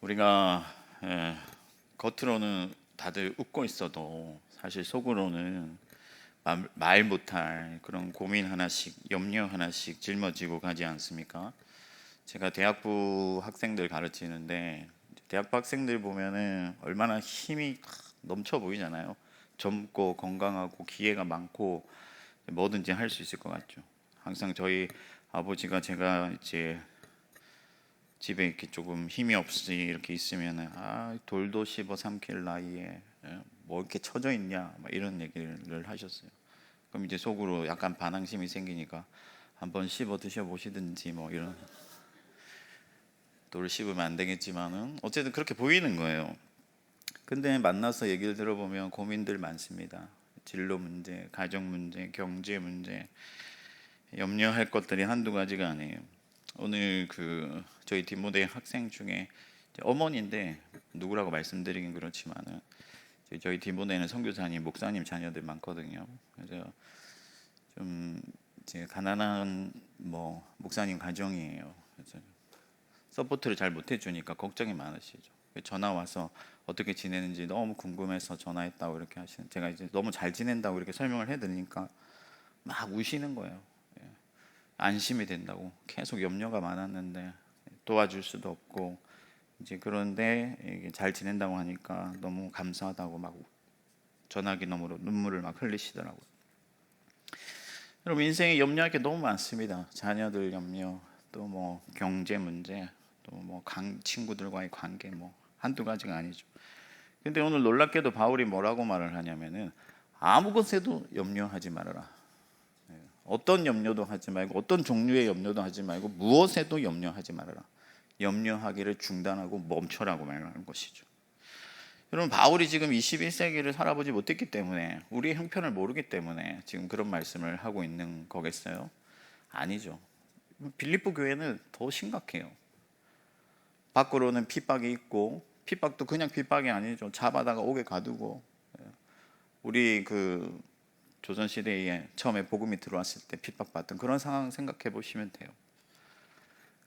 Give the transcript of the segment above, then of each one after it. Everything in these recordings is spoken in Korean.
우리가 겉으로는 다들 웃고 있어도 사실 속으로는 말 못할 그런 고민 하나씩, 염려 하나씩 짊어지고 가지 않습니까? 제가 대학부 학생들 가르치는데 대학부 학생들 보면은 얼마나 힘이 넘쳐 보이잖아요. 젊고 건강하고 기회가 많고 뭐든지 할 수 있을 것 같죠. 항상 저희 아버지가 제가 이제 집에 이렇게 조금 힘이 없이 이렇게 있으면은 돌도 씹어 삼킬 나이에 뭐 이렇게 처져 있냐 막 이런 얘기를 하셨어요. 그럼 이제 속으로 약간 반항심이 생기니까 한번 씹어 드셔 보시든지 뭐 이런. 돌을 씹으면 안 되겠지만은 어쨌든 그렇게 보이는 거예요. 근데 만나서 얘기를 들어보면 고민들 많습니다. 진로 문제, 가정 문제, 경제 문제, 염려할 것들이 한두 가지가 아니에요. 오늘 저희 뒷무대 학생 중에 어머니인데 누구라고 말씀드리긴 그렇지만은 저희 뒷무대에는 선교사님, 목사님 자녀들 많거든요. 그래서 좀 이제 가난한 목사님 가정이에요. 그래서 서포트를 잘 못 해주니까 걱정이 많으시죠. 전화 와서 어떻게 지내는지 너무 궁금해서 전화했다고 이렇게 하시는. 제가 이제 너무 잘 지낸다고 이렇게 설명을 해드리니까 막 우시는 거예요. 안심이 된다고 계속 염려가 많았는데 도와줄 수도 없고 이제 그런데 이게 잘 지낸다고 하니까 너무 감사하다고 막 전화기 너머로 눈물을 막 흘리시더라고요. 여러분 인생에 염려할 게 너무 많습니다. 자녀들 염려, 또 뭐 경제 문제, 또 뭐 친구들과의 관계 뭐 한두 가지가 아니죠. 근데 오늘 놀랍게도 바울이 뭐라고 말을 하냐면은 아무 것에도 염려하지 말아라. 어떤 염려도 하지 말고 어떤 종류의 염려도 하지 말고 무엇에도 염려하지 말아라. 염려하기를 중단하고 멈춰라고 말하는 것이죠. 여러분 바울이 지금 21세기를 살아보지 못했기 때문에 우리의 형편을 모르기 때문에 지금 그런 말씀을 하고 있는 거겠어요? 아니죠. 빌립보 교회는 더 심각해요. 밖으로는 핍박이 있고 핍박도 그냥 핍박이 아니죠. 잡아다가 옥에 가두고 우리 조선시대에 처음에 복음이 들어왔을 때 핍박받던 그런 상황 생각해 보시면 돼요.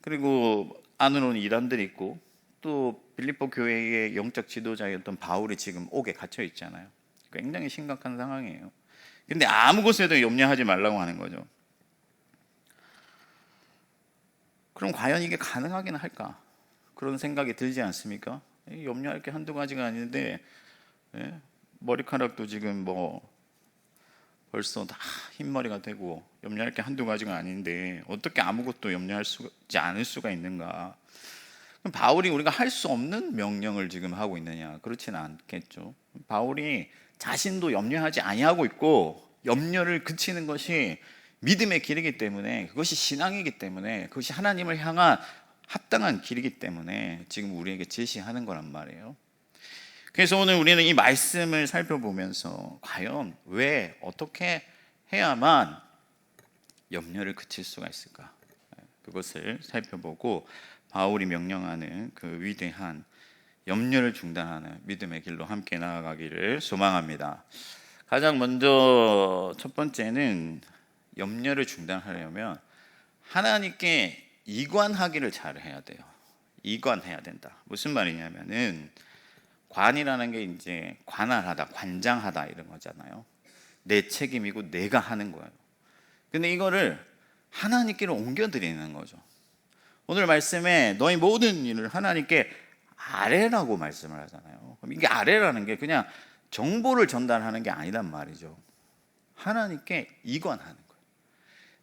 그리고 안으로는 이단들이 있고 또 빌립보 교회의 영적 지도자였던 바울이 지금 옥에 갇혀 있잖아요. 굉장히 심각한 상황이에요. 근데 아무 곳에도 염려하지 말라고 하는 거죠. 그럼 과연 이게 가능하긴 할까? 그런 생각이 들지 않습니까? 염려할 게 한두 가지가 아닌데 머리카락도 지금 벌써 다 흰머리가 되고 염려할 게 한두 가지가 아닌데 어떻게 아무것도 염려할 수지 않을 수가 있는가? 그럼 바울이 우리가 할 수 없는 명령을 지금 하고 있느냐? 그렇지는 않겠죠. 바울이 자신도 염려하지 아니하고 있고 염려를 그치는 것이 믿음의 길이기 때문에 그것이 신앙이기 때문에 그것이 하나님을 향한 합당한 길이기 때문에 지금 우리에게 제시하는 거란 말이에요. 그래서 오늘 우리는 이 말씀을 살펴보면서 과연 왜 어떻게 해야만 염려를 그칠 수가 있을까? 그것을 살펴보고 바울이 명령하는 그 위대한 염려를 중단하는 믿음의 길로 함께 나아가기를 소망합니다. 가장 먼저 첫 번째는 염려를 중단하려면 하나님께 이관하기를 잘해야 돼요. 이관해야 된다. 무슨 말이냐면은 관이라는 게 이제 관할하다, 관장하다 이런 거잖아요. 내 책임이고 내가 하는 거예요. 근데 이거를 하나님께로 옮겨드리는 거죠. 오늘 말씀에 너희 모든 일을 하나님께 아뢰라고 말씀을 하잖아요. 그럼 이게 아뢰라는 게 그냥 정보를 전달하는 게 아니란 말이죠. 하나님께 이관하는 거예요.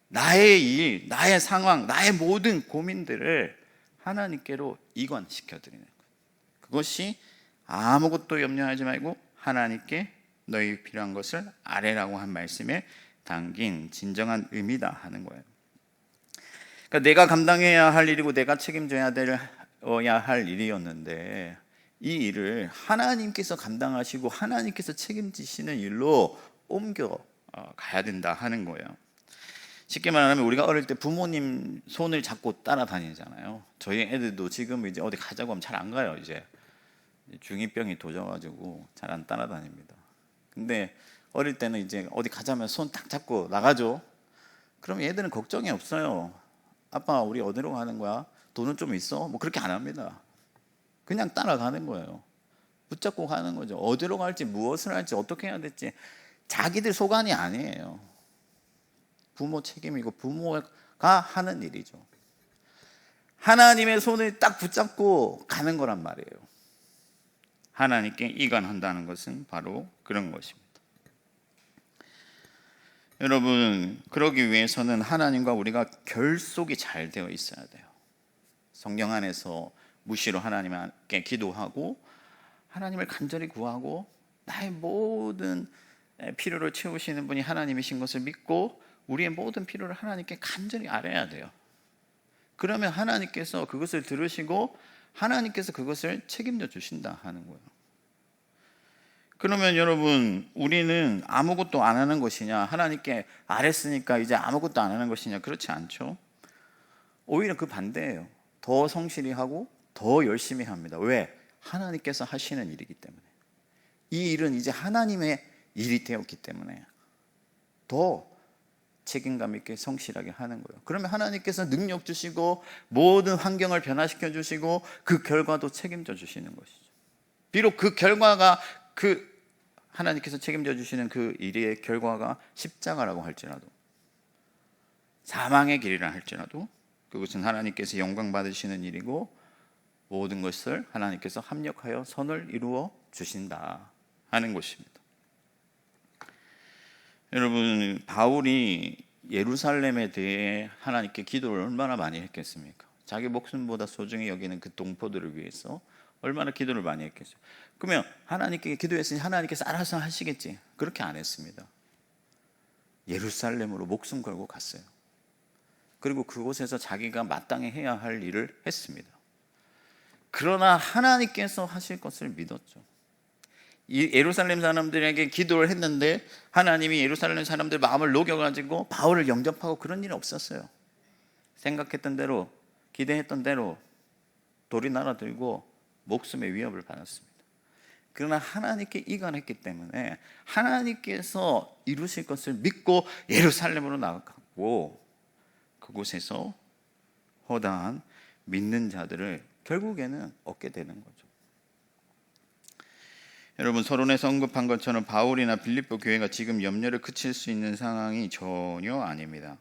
나의 일, 나의 상황, 나의 모든 고민들을 하나님께로 이관시켜 드리는 거예요. 그것이 아무것도 염려하지 말고 하나님께 너희 필요한 것을 아뢰라고 한 말씀에 담긴 진정한 의미다 하는 거예요. 그러니까 내가 감당해야 할 일이고 내가 책임져야 할 일이었는데 이 일을 하나님께서 감당하시고 하나님께서 책임지시는 일로 옮겨 가야 된다 하는 거예요. 쉽게 말하면 우리가 어릴 때 부모님 손을 잡고 따라다니잖아요. 저희 애들도 지금 이제 어디 가자고 하면 잘 안 가요. 이제 중2병이 도져가지고 잘 안 따라다닙니다. 근데 어릴 때는 이제 어디 가자면 손 딱 잡고 나가죠. 그럼 얘들은 걱정이 없어요. 아빠 우리 어디로 가는 거야? 돈은 좀 있어? 뭐 그렇게 안 합니다. 그냥 따라가는 거예요. 붙잡고 가는 거죠. 어디로 갈지, 무엇을 할지, 어떻게 해야 될지 자기들 소관이 아니에요. 부모 책임이고 부모가 하는 일이죠. 하나님의 손을 딱 붙잡고 가는 거란 말이에요. 하나님께 이간한다는 것은 바로 그런 것입니다. 여러분, 그러기 위해서는 하나님과 우리가 결속이 잘 되어 있어야 돼요. 성경 안에서 무시로 하나님께 기도하고 하나님을 간절히 구하고 나의 모든 필요를 채우시는 분이 하나님이신 것을 믿고 우리의 모든 필요를 하나님께 간절히 아뢰야 돼요. 그러면 하나님께서 그것을 들으시고 하나님께서 그것을 책임져 주신다 하는 거예요. 그러면 여러분, 우리는 아무것도 안 하는 것이냐, 하나님께 아뢰으니까 이제 아무것도 안 하는 것이냐, 그렇지 않죠. 오히려 그 반대예요. 더 성실히 하고 더 열심히 합니다. 왜? 하나님께서 하시는 일이기 때문에. 이 일은 이제 하나님의 일이 되었기 때문에 더 책임감 있게 성실하게 하는 거예요. 그러면 하나님께서 능력 주시고 모든 환경을 변화시켜 주시고 그 결과도 책임져 주시는 것이죠. 비록 그 결과가 하나님께서 책임져 주시는 그 일의 결과가 십자가라고 할지라도, 사망의 길이라 할지라도 그것은 하나님께서 영광 받으시는 일이고 모든 것을 하나님께서 합력하여 선을 이루어 주신다 하는 것입니다. 여러분, 바울이 예루살렘에 대해 하나님께 기도를 얼마나 많이 했겠습니까? 자기 목숨보다 소중히 여기는 그 동포들을 위해서 얼마나 기도를 많이 했겠어요. 그러면 하나님께 기도했으니 하나님께서 알아서 하시겠지, 그렇게 안 했습니다. 예루살렘으로 목숨 걸고 갔어요. 그리고 그곳에서 자기가 마땅히 해야 할 일을 했습니다. 그러나 하나님께서 하실 것을 믿었죠. 이 예루살렘 사람들에게 기도를 했는데 하나님이 예루살렘 사람들 마음을 녹여가지고 바울을 영접하고 그런 일이 없었어요. 생각했던 대로, 기대했던 대로 돌이 날아들고 목숨의 위협을 받았습니다. 그러나 하나님께 이간했기 때문에 하나님께서 이루실 것을 믿고 예루살렘으로 나갔고 그곳에서 허다한 믿는 자들을 결국에는 얻게 되는 거죠. 여러분, 서론에서 언급한 것처럼 바울이나 빌립보 교회가 지금 염려를 그칠 수 있는 상황이 전혀 아닙니다.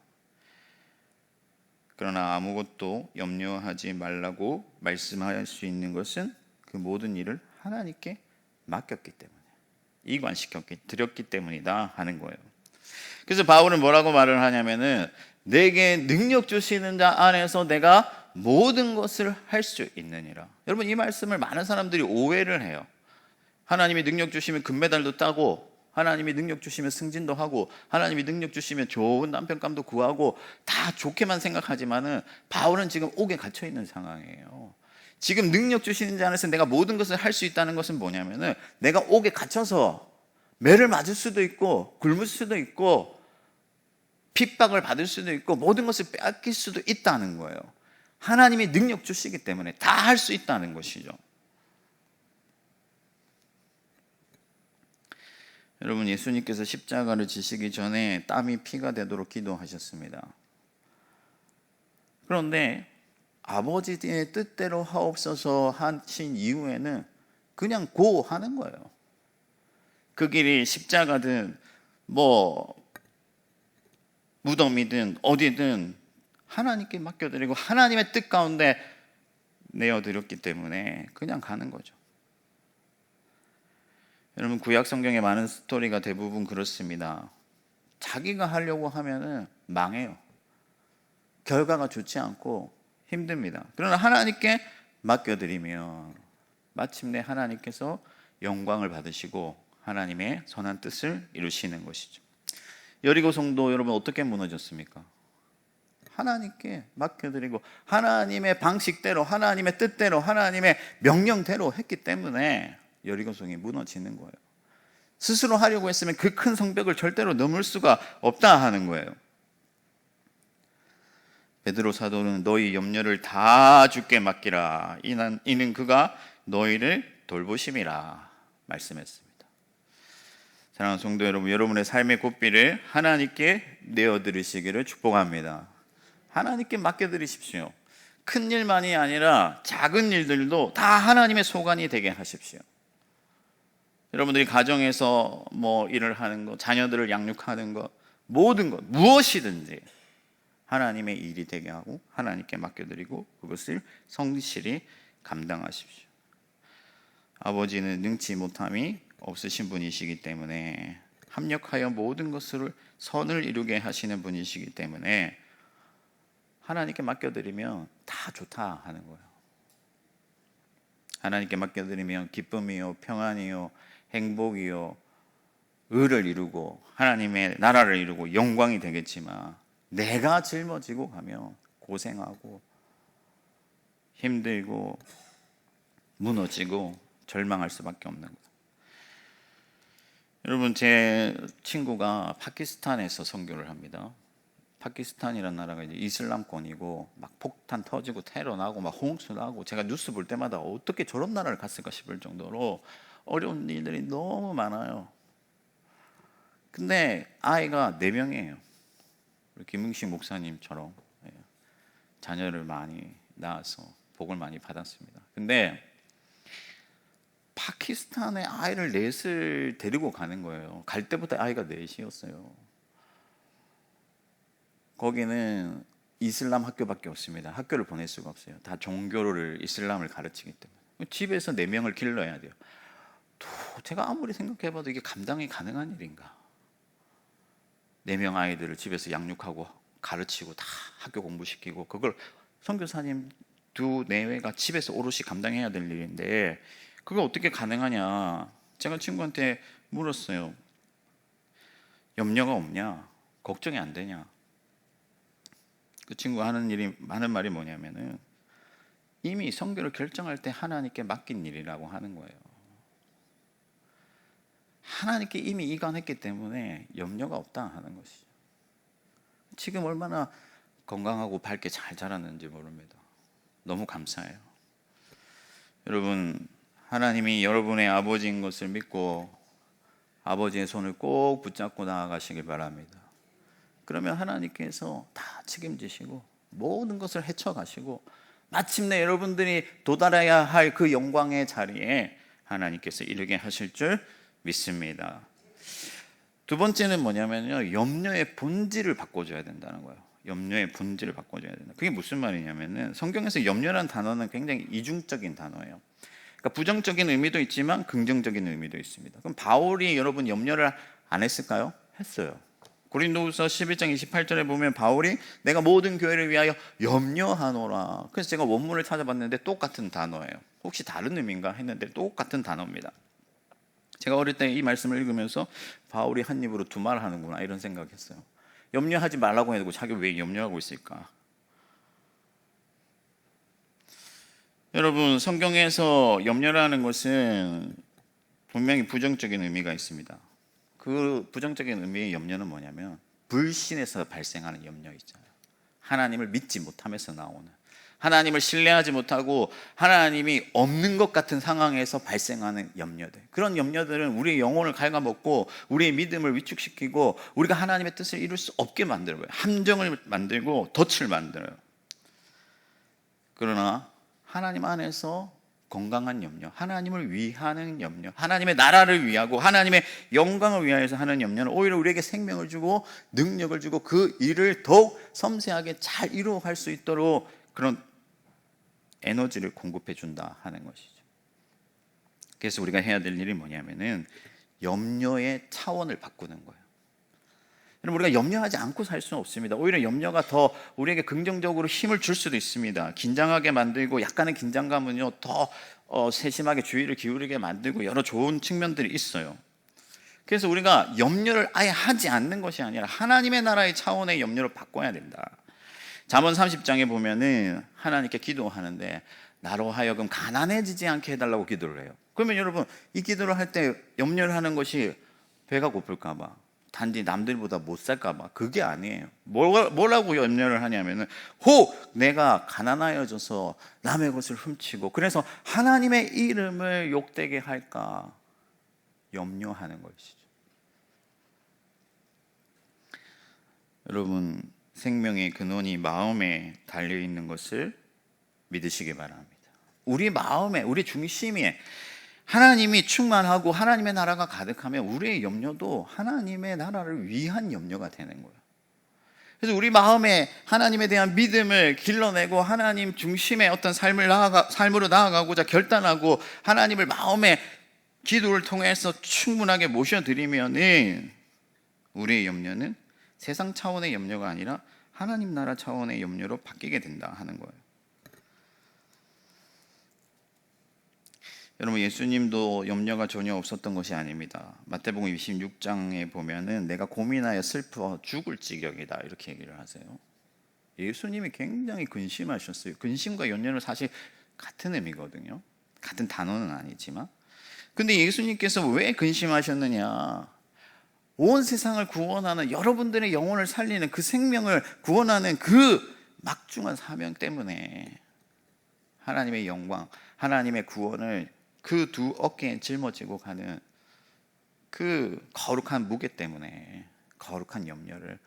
그러나 아무것도 염려하지 말라고 말씀할 수 있는 것은 그 모든 일을 하나님께 맡겼기 때문에, 드렸기 때문이다 하는 거예요. 그래서 바울은 뭐라고 말을 하냐면은 내게 능력 주시는 자 안에서 내가 모든 것을 할 수 있느니라. 여러분, 이 말씀을 많은 사람들이 오해를 해요. 하나님이 능력 주시면 금메달도 따고, 하나님이 능력 주시면 승진도 하고, 하나님이 능력 주시면 좋은 남편감도 구하고 다 좋게만 생각하지만은 바울은 지금 옥에 갇혀 있는 상황이에요. 지금 능력 주시는 자 안에서 내가 모든 것을 할 수 있다는 것은 뭐냐면은 내가 옥에 갇혀서 매를 맞을 수도 있고 굶을 수도 있고 핍박을 받을 수도 있고 모든 것을 빼앗길 수도 있다는 거예요. 하나님이 능력 주시기 때문에 다 할 수 있다는 것이죠. 여러분, 예수님께서 십자가를 지시기 전에 땀이 피가 되도록 기도하셨습니다. 그런데 아버지의 뜻대로 하옵소서 하신 이후에는 그냥 고하는 거예요. 그 길이 십자가든 무덤이든 어디든 하나님께 맡겨드리고 하나님의 뜻 가운데 내어드렸기 때문에 그냥 가는 거죠. 여러분, 구약 성경의 많은 스토리가 대부분 그렇습니다. 자기가 하려고 하면은 망해요. 결과가 좋지 않고 힘듭니다. 그러나 하나님께 맡겨드리면 마침내 하나님께서 영광을 받으시고 하나님의 선한 뜻을 이루시는 것이죠. 여리고 성도 여러분, 어떻게 무너졌습니까? 하나님께 맡겨드리고 하나님의 방식대로, 하나님의 뜻대로, 하나님의 명령대로 했기 때문에 여리고 성이 무너지는 거예요. 스스로 하려고 했으면 그 큰 성벽을 절대로 넘을 수가 없다 하는 거예요. 베드로 사도는 너희 염려를 다 주께 맡기라. 이는 그가 너희를 돌보심이라 말씀했습니다. 사랑하는 성도 여러분, 여러분의 삶의 고삐를 하나님께 내어드리시기를 축복합니다. 하나님께 맡겨드리십시오. 큰 일만이 아니라 작은 일들도 다 하나님의 소관이 되게 하십시오. 여러분들이 가정에서 뭐 일을 하는 거, 자녀들을 양육하는 거, 모든 것, 무엇이든지 하나님의 일이 되게 하고 하나님께 맡겨드리고 그것을 성실히 감당하십시오. 아버지는 능치 못함이 없으신 분이시기 때문에 합력하여 모든 것을 선을 이루게 하시는 분이시기 때문에 하나님께 맡겨드리면 다 좋다 하는 거예요. 하나님께 맡겨드리면 기쁨이요, 평안이요, 행복이요, 의를 이루고 하나님의 나라를 이루고 영광이 되겠지만 내가 짊어지고 가면 고생하고 힘들고 무너지고 절망할 수밖에 없는 거예요. 여러분, 제 친구가 파키스탄에서 선교를 합니다. 파키스탄이라는 나라가 이제 이슬람권이고 막 폭탄 터지고 테러 나고 막 홍수 나고 제가 뉴스 볼 때마다 어떻게 저런 나라를 갔을까 싶을 정도로 어려운 일들이 너무 많아요. 근데 아이가 4명이에요. 김흥식 목사님처럼 자녀를 많이 낳아서 복을 많이 받았습니다. 근데 파키스탄에 아이를 넷을 데리고 가는 거예요. 갈 때부터 아이가 넷이었어요. 거기는 이슬람 학교밖에 없습니다. 학교를 보낼 수가 없어요. 다 종교를 이슬람을 가르치기 때문에 집에서 4명을 길러야 돼요. 제가 아무리 생각해봐도 이게 감당이 가능한 일인가? 4명 아이들을 집에서 양육하고 가르치고 다 학교 공부시키고 그걸 선교사님 2-4회가 집에서 오롯이 감당해야 될 일인데 그게 어떻게 가능하냐? 제가 친구한테 물었어요. 염려가 없냐? 걱정이 안 되냐? 그 친구가 하는 말이 뭐냐면은 이미 선교를 결정할 때 하나님께 맡긴 일이라고 하는 거예요. 하나님께 이미 이관했기 때문에 염려가 없다 하는 것이죠. 지금 얼마나 건강하고 밝게 잘 자랐는지 모릅니다. 너무 감사해요. 여러분, 하나님이 여러분의 아버지인 것을 믿고 아버지의 손을 꼭 붙잡고 나아가시길 바랍니다. 그러면 하나님께서 다 책임지시고 모든 것을 헤쳐가시고 마침내 여러분들이 도달해야 할 그 영광의 자리에 하나님께서 이르게 하실 줄 믿습니다. 2번째는 뭐냐면요, 염려의 본질을 바꿔줘야 된다는 거예요. 염려의 본질을 바꿔줘야 된다. 그게 무슨 말이냐면은 성경에서 염려라는 단어는 굉장히 이중적인 단어예요. 그러니까 부정적인 의미도 있지만 긍정적인 의미도 있습니다. 그럼 바울이 여러분 염려를 안 했을까요? 했어요. 고린도후서 11장 28절에 보면 바울이 내가 모든 교회를 위하여 염려하노라. 그래서 제가 원문을 찾아봤는데 똑같은 단어예요. 혹시 다른 의미인가 했는데 똑같은 단어입니다. 제가 어릴 때 이 말씀을 읽으면서 바울이 한 입으로 2말 하는구나 이런 생각했어요. 염려하지 말라고 해도 자기 왜 염려하고 있을까? 여러분, 성경에서 염려라는 것은 분명히 부정적인 의미가 있습니다. 그 부정적인 의미의 염려는 뭐냐면 불신에서 발생하는 염려 있잖아요. 하나님을 믿지 못하면서 나오는, 하나님을 신뢰하지 못하고 하나님이 없는 것 같은 상황에서 발생하는 염려들, 그런 염려들은 우리의 영혼을 갉아먹고 우리의 믿음을 위축시키고 우리가 하나님의 뜻을 이룰 수 없게 만들어요. 함정을 만들고 덫을 만들어요. 그러나 하나님 안에서 건강한 염려, 하나님을 위하는 염려, 하나님의 나라를 위하고 하나님의 영광을 위하여서 하는 염려는 오히려 우리에게 생명을 주고 능력을 주고 그 일을 더욱 섬세하게 잘 이루어갈 수 있도록 그런 에너지를 공급해 준다 하는 것이죠. 그래서 우리가 해야 될 일이 뭐냐면은 염려의 차원을 바꾸는 거예요. 여러분, 우리가 염려하지 않고 살 수는 없습니다. 오히려 염려가 더 우리에게 긍정적으로 힘을 줄 수도 있습니다. 긴장하게 만들고 약간의 긴장감은요 더 세심하게 주의를 기울이게 만들고 여러 좋은 측면들이 있어요. 그래서 우리가 염려를 아예 하지 않는 것이 아니라 하나님의 나라의 차원의 염려를 바꿔야 된다. 잠언 30장에 보면은 하나님께 기도하는데 나로 하여금 가난해지지 않게 해달라고 기도를 해요. 그러면 여러분, 이 기도를 할 때 염려를 하는 것이 배가 고플까 봐, 단지 남들보다 못 살까 봐, 그게 아니에요. 뭐라고 염려를 하냐면은 혹 내가 가난하여져서 남의 것을 훔치고 그래서 하나님의 이름을 욕되게 할까 염려하는 것이죠. 여러분, 생명의 근원이 마음에 달려 있는 것을 믿으시기 바랍니다. 우리 마음에, 우리 중심에 하나님이 충만하고 하나님의 나라가 가득하면 우리의 염려도 하나님의 나라를 위한 염려가 되는 거예요. 그래서 우리 마음에 하나님에 대한 믿음을 길러내고 하나님 중심의 어떤 삶으로 나아가고자 결단하고 하나님을 마음에 기도를 통해서 충분하게 모셔드리면은 우리의 염려는 세상 차원의 염려가 아니라 하나님 나라 차원의 염려로 바뀌게 된다 하는 거예요. 여러분, 예수님도 염려가 전혀 없었던 것이 아닙니다. 마태복음 26장에 보면은 내가 고민하여 슬퍼 죽을 지경이다 이렇게 얘기를 하세요. 예수님이 굉장히 근심하셨어요. 근심과 염려는 사실 같은 의미거든요. 같은 단어는 아니지만. 근데 예수님께서 왜 근심하셨느냐? 온 세상을 구원하는, 여러분들의 영혼을 살리는, 그 생명을 구원하는 그 막중한 사명 때문에 하나님의 영광, 하나님의 구원을 그 두 어깨에 짊어지고 가는 그 거룩한 무게 때문에 거룩한 염려를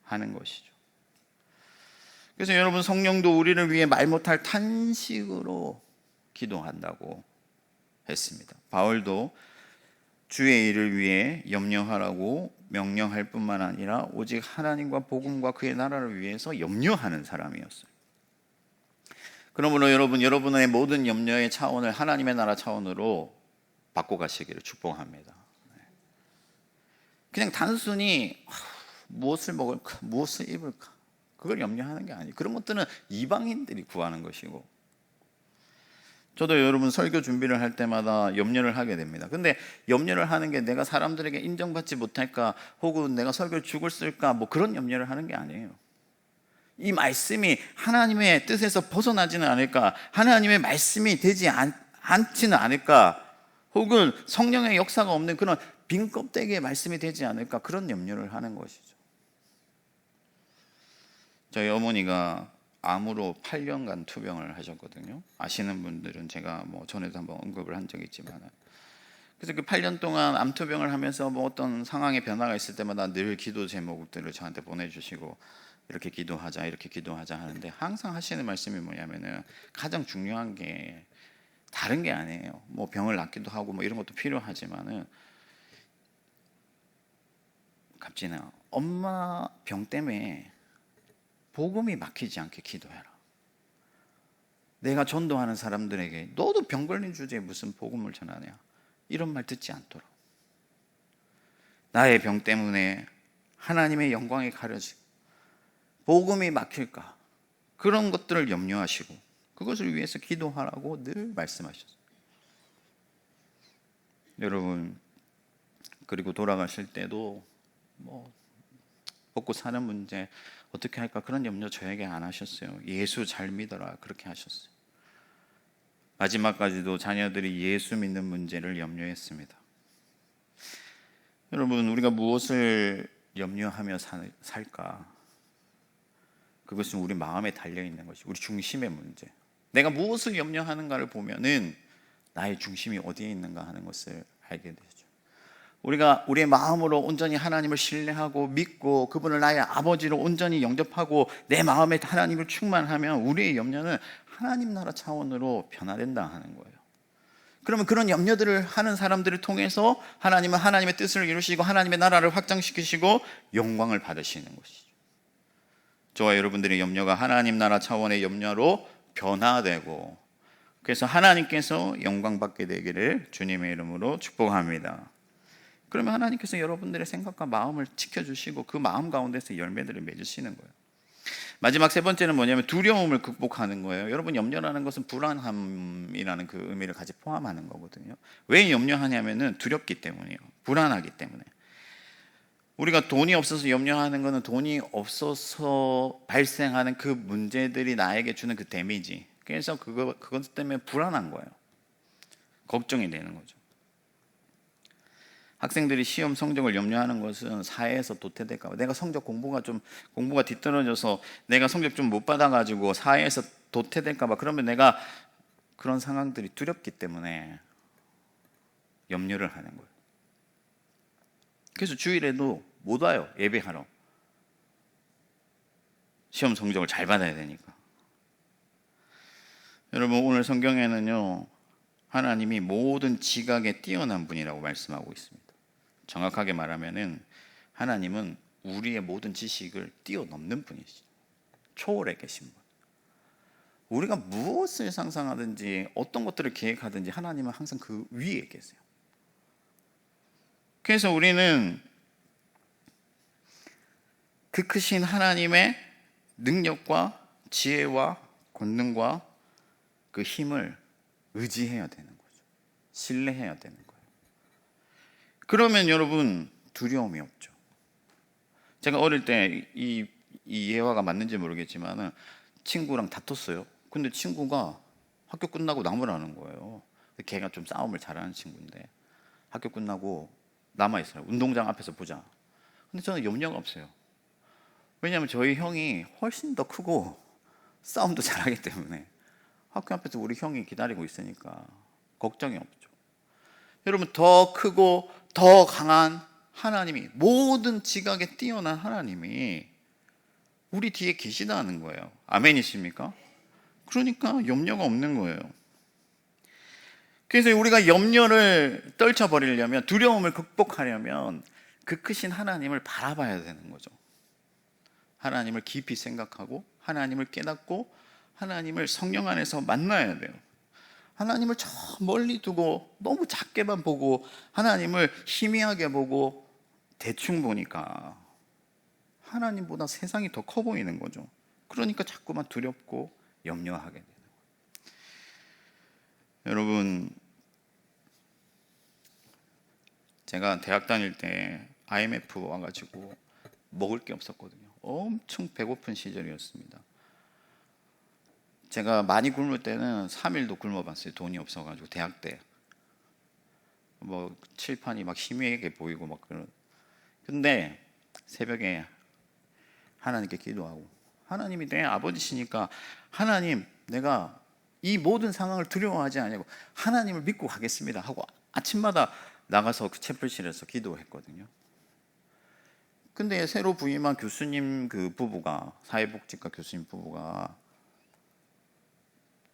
하는 것이죠. 그래서 여러분, 성령도 우리를 위해 말 못할 탄식으로 기도한다고 했습니다. 바울도 주의 일을 위해 염려하라고 명령할 뿐만 아니라 오직 하나님과 복음과 그의 나라를 위해서 염려하는 사람이었어요. 그러므로 여러분, 여러분의 모든 염려의 차원을 하나님의 나라 차원으로 바꿔가시기를 축복합니다. 그냥 단순히 무엇을 먹을까, 무엇을 입을까, 그걸 염려하는 게 아니에요. 그런 것들은 이방인들이 구하는 것이고, 저도 여러분 설교 준비를 할 때마다 염려를 하게 됩니다. 근데 염려를 하는 게 내가 사람들에게 인정받지 못할까, 혹은 내가 설교를 죽을 쓸까, 뭐 그런 염려를 하는 게 아니에요. 이 말씀이 하나님의 뜻에서 벗어나지는 않을까, 하나님의 말씀이 되지 않지는 않을까, 혹은 성령의 역사가 없는 그런 빈 껍데기의 말씀이 되지 않을까, 그런 염려를 하는 것이죠. 저희 어머니가 암으로 8년간 투병을 하셨거든요. 아시는 분들은 제가 뭐 전에도 한번 언급을 한 적이 있지만, 그래서 그 8년 동안 암 투병을 하면서 뭐 어떤 상황의 변화가 있을 때마다 늘 기도 제목들을 저한테 보내주시고, 이렇게 기도하자, 이렇게 기도하자 하는데 항상 하시는 말씀이 뭐냐면은, 가장 중요한 게 다른 게 아니에요. 뭐 병을 낫기도 하고 뭐 이런 것도 필요하지만은, 갑진아, 엄마 병 때문에 복음이 막히지 않게 기도해라. 내가 전도하는 사람들에게 너도 병 걸린 주제에 무슨 복음을 전하냐, 이런 말 듣지 않도록. 나의 병 때문에 하나님의 영광이 가려지고 복음이 막힐까, 그런 것들을 염려하시고 그것을 위해서 기도하라고 늘 말씀하셨어요. 여러분, 그리고 돌아가실 때도 뭐 먹고 사는 문제 어떻게 할까, 그런 염려 저에게 안 하셨어요. 예수 잘 믿어라, 그렇게 하셨어요. 마지막까지도 자녀들이 예수 믿는 문제를 염려했습니다. 여러분, 우리가 무엇을 염려하며 살까? 그것은 우리 마음에 달려있는 것이, 우리 중심의 문제. 내가 무엇을 염려하는가를 보면은 나의 중심이 어디에 있는가 하는 것을 알게 되죠. 우리가 우리의 마음으로 온전히 하나님을 신뢰하고 믿고 그분을 나의 아버지로 온전히 영접하고 내 마음에 하나님을 충만하면 우리의 염려는 하나님 나라 차원으로 변화된다 하는 거예요. 그러면 그런 염려들을 하는 사람들을 통해서 하나님은 하나님의 뜻을 이루시고 하나님의 나라를 확장시키시고 영광을 받으시는 것이죠. 저와 여러분들의 염려가 하나님 나라 차원의 염려로 변화되고, 그래서 하나님께서 영광 받게 되기를 주님의 이름으로 축복합니다. 그러면 하나님께서 여러분들의 생각과 마음을 지켜주시고 그 마음 가운데서 열매들을 맺으시는 거예요. 마지막 세 번째는 뭐냐면 두려움을 극복하는 거예요. 여러분, 염려라는 것은 불안함이라는 그 의미를 같이 포함하는 거거든요. 왜 염려하냐면은 두렵기 때문이에요. 불안하기 때문에. 우리가 돈이 없어서 염려하는 것은 돈이 없어서 발생하는 그 문제들이 나에게 주는 그 데미지, 그래서 그것 때문에 불안한 거예요. 걱정이 되는 거죠. 학생들이 시험 성적을 염려하는 것은 사회에서 도태될까 봐, 내가 공부가 뒤떨어져서 내가 성적 좀 못 받아가지고 사회에서 도태될까 봐, 그러면 내가 그런 상황들이 두렵기 때문에 염려를 하는 거예요. 그래서 주일에도 못 와요, 예배하러. 시험 성적을 잘 받아야 되니까. 여러분 오늘 성경에는요 하나님이 모든 지각에 뛰어난 분이라고 말씀하고 있습니다. 정확하게 말하면은 하나님은 우리의 모든 지식을 뛰어넘는 분이시죠. 초월해 계신 분. 우리가 무엇을 상상하든지 어떤 것들을 계획하든지 하나님은 항상 그 위에 계세요. 그래서 우리는 그 크신 하나님의 능력과 지혜와 권능과 그 힘을 의지해야 되는 거죠. 신뢰해야 되는 거예요. 그러면 여러분 두려움이 없죠. 제가 어릴 때 이 예화가 맞는지 모르겠지만 친구랑 다퉜어요. 근데 친구가 학교 끝나고 나무라는 거예요. 걔가 좀 싸움을 잘하는 친구인데 학교 끝나고 남아있어요. 운동장 앞에서 보자. 근데 저는 염려가 없어요. 왜냐하면 저희 형이 훨씬 더 크고 싸움도 잘하기 때문에 학교 앞에서 우리 형이 기다리고 있으니까 걱정이 없죠. 여러분 더 크고 더 강한 하나님이, 모든 지각에 뛰어난 하나님이 우리 뒤에 계시다는 거예요. 아멘이십니까? 그러니까 염려가 없는 거예요. 그래서 우리가 염려를 떨쳐버리려면, 두려움을 극복하려면 그 크신 하나님을 바라봐야 되는 거죠. 하나님을 깊이 생각하고 하나님을 깨닫고 하나님을 성령 안에서 만나야 돼요. 하나님을 저 멀리 두고 너무 작게만 보고 하나님을 희미하게 보고 대충 보니까 하나님보다 세상이 더 커 보이는 거죠. 그러니까 자꾸만 두렵고 염려하게 되는 거예요. 여러분, 제가 대학 다닐 때 IMF 와가지고 먹을 게 없었거든요. 엄청 배고픈 시절이었습니다. 제가 많이 굶을 때는 3일도 굶어봤어요. 돈이 없어가지고. 대학 때 뭐 칠판이 막 희미하게 보이고 막 그런. 근데 새벽에 하나님께 기도하고, 하나님이 내 아버지시니까 하나님, 내가 이 모든 상황을 두려워하지 않고 하나님을 믿고 가겠습니다 하고 아침마다 나가서 그 채플실에서 기도했거든요. 근데 새로 부임한 교수님 그 부부가, 사회복지과 교수님 부부가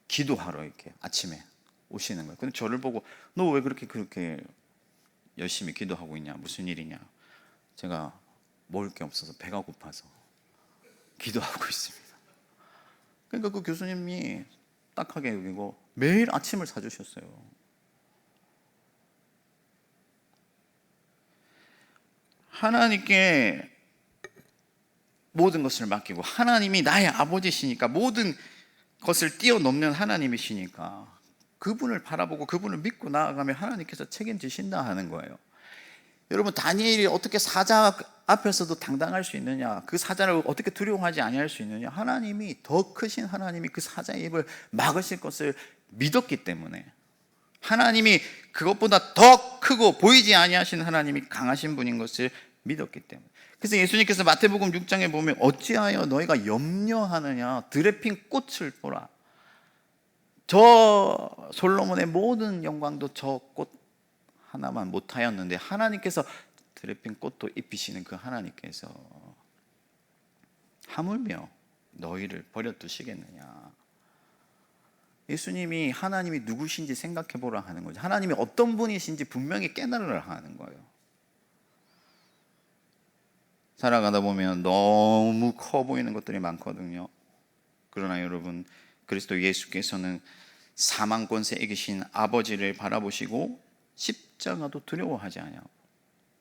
기도하러 이렇게 아침에 오시는 거예요. 근데 저를 보고 너 왜 그렇게 열심히 기도하고 있냐, 무슨 일이냐. 제가 먹을 게 없어서 배가 고파서 기도하고 있습니다. 그러니까 그 교수님이 딱하게 여기고 매일 아침을 사주셨어요. 하나님께 모든 것을 맡기고, 하나님이 나의 아버지시니까, 모든 것을 뛰어넘는 하나님이시니까 그분을 바라보고 그분을 믿고 나아가면 하나님께서 책임지신다 하는 거예요. 여러분, 다니엘이 어떻게 사자 앞에서도 당당할 수 있느냐, 그 사자를 어떻게 두려워하지 아니할 수 있느냐, 하나님이, 더 크신 하나님이 그 사자의 입을 막으실 것을 믿었기 때문에, 하나님이 그것보다 더 크고 보이지 아니하신 하나님이 강하신 분인 것을 믿었기 때문에. 그래서 예수님께서 마태복음 6장에 보면 어찌하여 너희가 염려하느냐, 들에 핀 꽃을 보라. 저 솔로몬의 모든 영광도 저 꽃 하나만 못하였는데 하나님께서 들에 핀 꽃도 입히시는 그 하나님께서 하물며 너희를 버려두시겠느냐. 예수님이 하나님이 누구신지 생각해 보라 하는 거죠. 하나님이 어떤 분이신지 분명히 깨달으라 하는 거예요. 살아가다 보면 너무 커 보이는 것들이 많거든요. 그러나 여러분, 그리스도 예수께서는 사망 권세에 계신 아버지를 바라보시고 십자가도 두려워하지 않냐고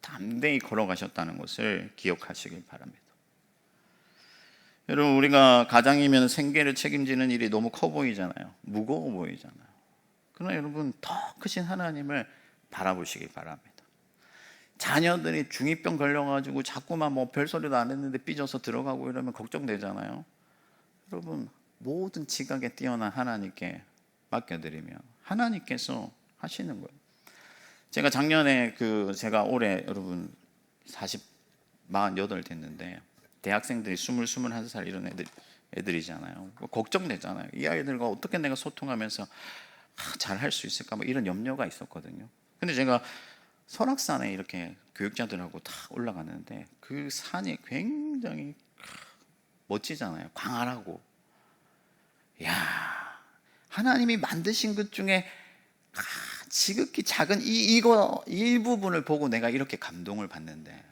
담대히 걸어가셨다는 것을 기억하시길 바랍니다. 여러분, 우리가 가장이면 생계를 책임지는 일이 너무 커 보이잖아요. 무거워 보이잖아요. 그러나 여러분, 더 크신 하나님을 바라보시길 바랍니다. 자녀들이 중2병 걸려가지고 자꾸만 뭐 별소리도 안 했는데 삐져서 들어가고 이러면 걱정되잖아요. 여러분, 모든 지각에 뛰어난 하나님께 맡겨드리면 하나님께서 하시는 거예요. 제가 작년에 제가 올해 여러분 48 됐는데 대학생들이 20, 21살 이런 애들이잖아요. 걱정되잖아요. 이 아이들과 어떻게 내가 소통하면서 잘 할 수 있을까, 뭐 이런 염려가 있었거든요. 근데 제가 설악산에 이렇게 교육자들하고 다 올라가는데 그 산이 굉장히 멋지잖아요. 광활하고. 야, 하나님이 만드신 것 중에 지극히 작은 이거 일부분을 보고 내가 이렇게 감동을 받는데,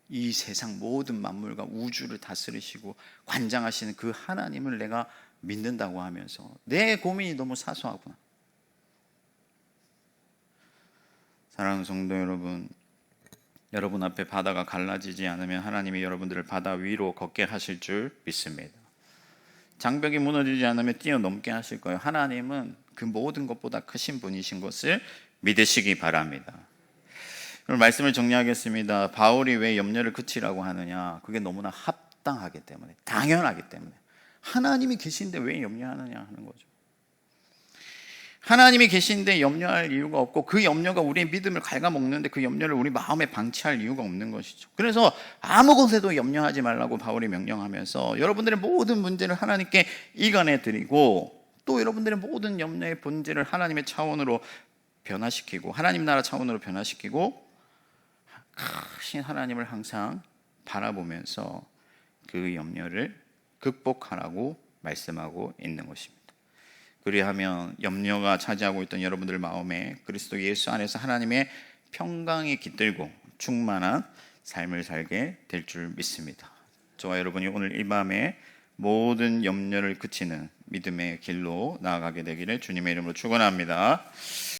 이 세상 모든 만물과 우주를 다스리시고 관장하시는 그 하나님을 내가 믿는다고 하면서 내 고민이 너무 사소하구나. 사랑하는 성도 여러분, 여러분 앞에 바다가 갈라지지 않으면 하나님이 여러분들을 바다 위로 걷게 하실 줄 믿습니다. 장벽이 무너지지 않으면 뛰어넘게 하실 거예요. 하나님은 그 모든 것보다 크신 분이신 것을 믿으시기 바랍니다. 오늘 말씀을 정리하겠습니다. 바울이 왜 염려를 그치라고 하느냐? 그게 너무나 합당하기 때문에, 당연하기 때문에. 하나님이 계신데 왜 염려하느냐 하는 거죠. 하나님이 계신데 염려할 이유가 없고, 그 염려가 우리의 믿음을 갉아먹는데 그 염려를 우리 마음에 방치할 이유가 없는 것이죠. 그래서 아무 곳에도 염려하지 말라고 바울이 명령하면서 여러분들의 모든 문제를 하나님께 이간해 드리고, 또 여러분들의 모든 염려의 본질을 하나님의 차원으로 변화시키고, 하나님 나라 차원으로 변화시키고, 크신 하나님을 항상 바라보면서 그 염려를 극복하라고 말씀하고 있는 것입니다. 그리하면 염려가 차지하고 있던 여러분들 마음에 그리스도 예수 안에서 하나님의 평강이 깃들고 충만한 삶을 살게 될 줄 믿습니다. 저와 여러분이 오늘 이 밤에 모든 염려를 그치는 믿음의 길로 나아가게 되기를 주님의 이름으로 축원합니다.